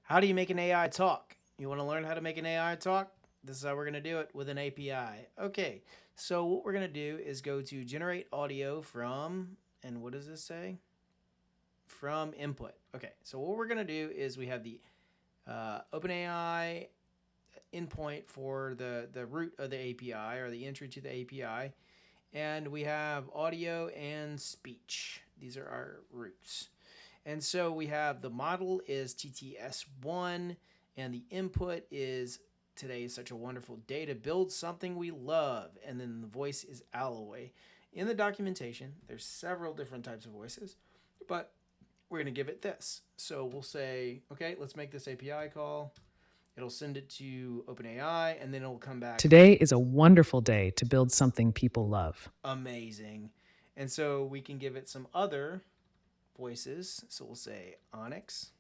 How do you make an AI talk? You want to learn how to make an AI talk? This is how we're going to do it with an API. Okay, so what we're going to do is go to generate audio from, and what does this say? From input. Okay, so what we're going to do is we have the OpenAI endpoint for the root of the API or the entry to the API, and we have audio and speech. These are our roots. And so we have the model is TTS1, and the input is today is such a wonderful day to build something we love. And then the voice is alloy. In the documentation, there's several different types of voices, but we're going to give it this. So we'll say, okay, let's make this API call. It'll send it to OpenAI, and then it'll come back Today is a wonderful day to build something people love. amazing. And so we can give it some other voices. So we'll say Onyx.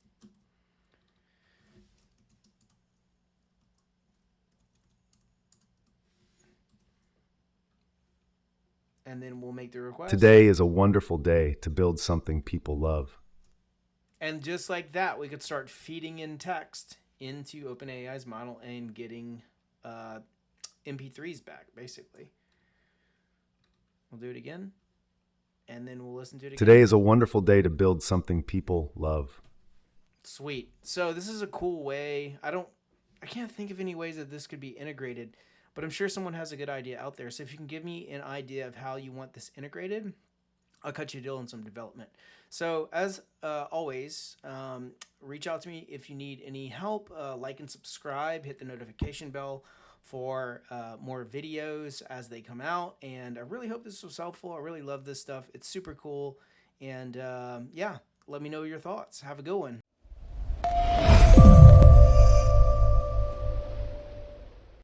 And then we'll make the request. Today is a wonderful day to build something people love. And just like that, we could start feeding in text into OpenAI's model and getting MP3s back, basically. We'll do it again. And then we'll listen to it again. Today is a wonderful day to build something people love. Sweet. So this is a cool way. I can't think of any ways that this could be integrated, but I'm sure someone has a good idea out there. So if you can give me an idea of how you want this integrated, I'll cut you a deal on some development. So as always, reach out to me if you need any help. Like and subscribe. Hit the notification bell for more videos as they come out. And I really hope this was helpful. I really love this stuff. It's super cool. And yeah, let me know your thoughts. Have a good one.